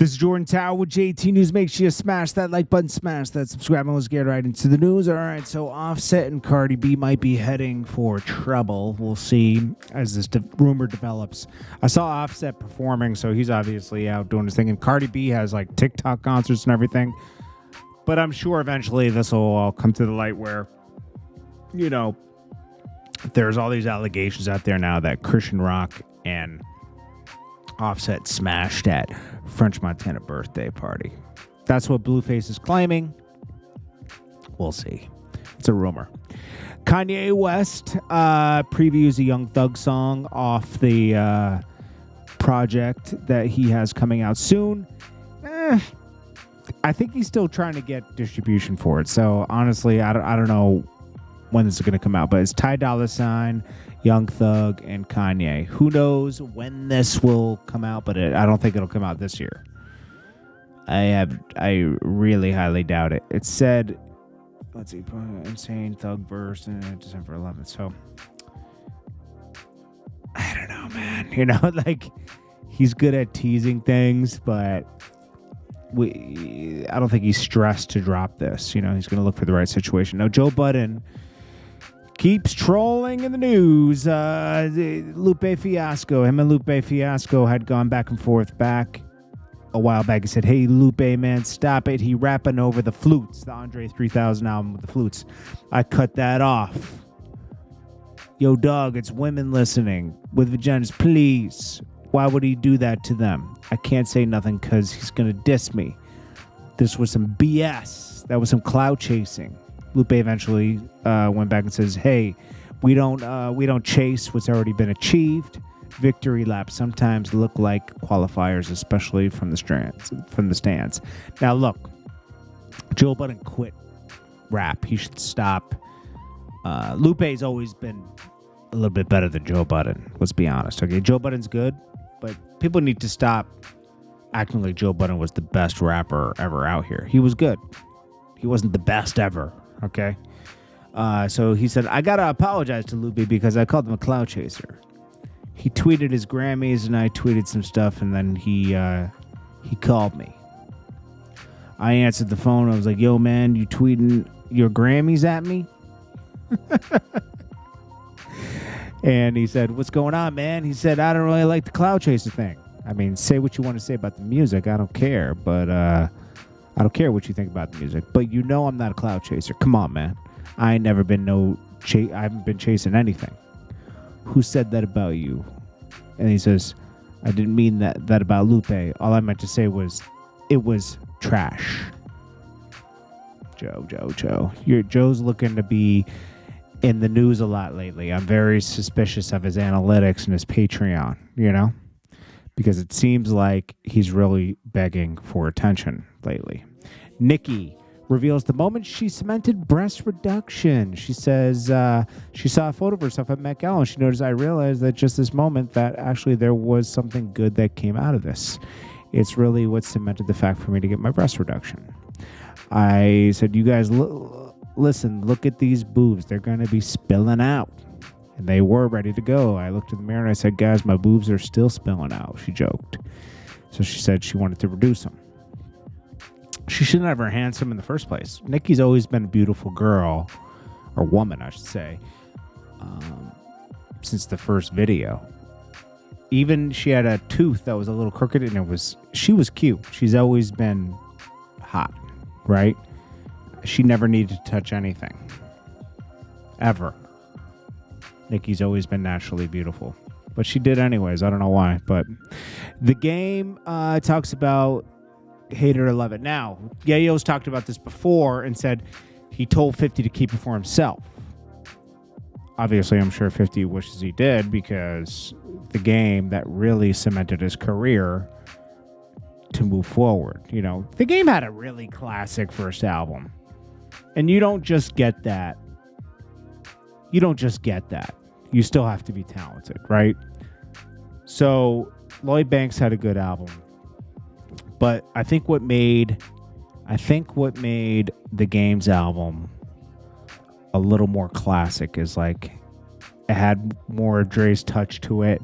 This is Jordan Tower with JT News. Make sure you smash that like button, smash that subscribe, and let's get right into the news. All right, so Offset and Cardi B might be heading for trouble. We'll see as this rumor develops. I saw Offset performing, so he's obviously out doing his thing. And Cardi B has like TikTok concerts and everything. But I'm sure eventually this will all come to the light where, you know, there's all these allegations out there now that Christian Rock and Offset smashed at French Montana birthday party. That's what Blueface is claiming. We'll see. It's a rumor. Kanye West previews a Young Thug song off the project that he has coming out soon. I think he's still trying to get distribution for it. So honestly, I don't know when this is going to come out, but it's Ty Dolla $ign, Young Thug, and Kanye. Who knows when this will come out, but I don't think it'll come out this year. I really highly doubt it. It said, let's see, Insane Thug verse December 11th. So I don't know, man. You know, like he's good at teasing things, but I don't think he's stressed to drop this. You know, he's going to look for the right situation. Now, Joe Budden keeps trolling in the news. Lupe Fiasco. Him and Lupe Fiasco had gone back and forth back a while back. He said, "Hey, Lupe, man, stop it. He rapping over the flutes, the Andre 3000 album with the flutes. I cut that off. Yo, dog, it's women listening with vaginas, please. Why would he do that to them? I can't say nothing because he's going to diss me. This was some BS. That was some clout chasing." Lupe eventually went back and says, "Hey, we don't chase what's already been achieved. Victory laps sometimes look like qualifiers, especially from the stands." Now, look, Joe Budden quit rap. He should stop. Lupe's always been a little bit better than Joe Budden. Let's be honest. Okay, Joe Budden's good, but people need to stop acting like Joe Budden was the best rapper ever out here. He was good. He wasn't the best ever. Okay. So he said, "I got to apologize to Lupe because I called him a clout chaser." He tweeted his Grammys and I tweeted some stuff, and then he called me. I answered the phone. I was like, "Yo, man, you tweeting your Grammys at me?" And he said, "What's going on, man?" He said, "I don't really like the clout chaser thing. I mean, say what you want to say about the music. I don't care, but I don't care what you think about the music. But you know I'm not a clout chaser. Come on, man. I ain't never been I haven't been chasing anything. Who said that about you?" And he says, "I didn't mean that about Lupe. All I meant to say was it was trash." Joe. Joe's looking to be in the news a lot lately. I'm very suspicious of his analytics and his Patreon, you know, because it seems like he's really begging for attention lately. Nicki reveals the moment she cemented breast reduction. She says she saw a photo of herself at Met Gala and she noticed, "I realized that just this moment that actually there was something good that came out of this. It's really what cemented the fact for me to get my breast reduction." I said, "You guys, listen, look at these boobs. They're going to be spilling out." And they were ready to go. I looked in the mirror and I said, "Guys, my boobs are still spilling out." She joked. So she said she wanted to reduce them. She shouldn't have her handsome in the first place. Nicki's always been a beautiful girl, or woman, I should say, since the first video. Even she had a tooth that was a little crooked, and she was cute. She's always been hot, right? She never needed to touch anything, ever. Nicki's always been naturally beautiful, but she did anyways. I don't know why, but the game talks about hate it or love it. Now, Yayo's talked about this before and said he told 50 to keep it for himself. Obviously, I'm sure 50 wishes he did, because the game that really cemented his career to move forward. You know, the game had a really classic first album, and you don't just get that. You still have to be talented, right? So Lloyd Banks had a good album. But I think what made the Games album a little more classic is like it had more of Dre's touch to it.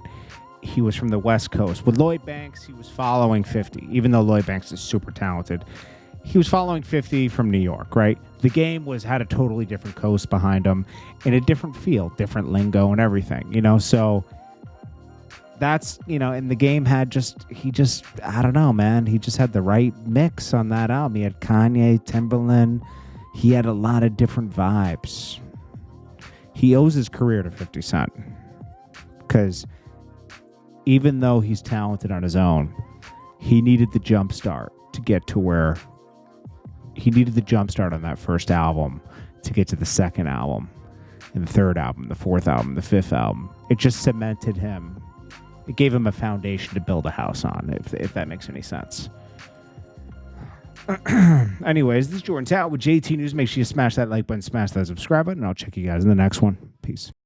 he was from the West Coast. With Lloyd Banks, he was following 50, even though Lloyd Banks is super talented. He was following 50 from New York, right? The game had a totally different coast behind him in a different feel, different lingo and everything, so that's, and the game I don't know, man. He just had the right mix on that album. He had Kanye, Timberland. He had a lot of different vibes. He owes his career to 50 Cent because even though he's talented on his own, he needed the jump start to get to where he needed the jump start on that first album to get to the second album and the third album, the fourth album, the fifth album. It just cemented him. It gave him a foundation to build a house on, if that makes any sense. Anyways, this is Jordan Tower with JT News. Make sure you smash that like button, smash that subscribe button, and I'll check you guys in the next one. Peace.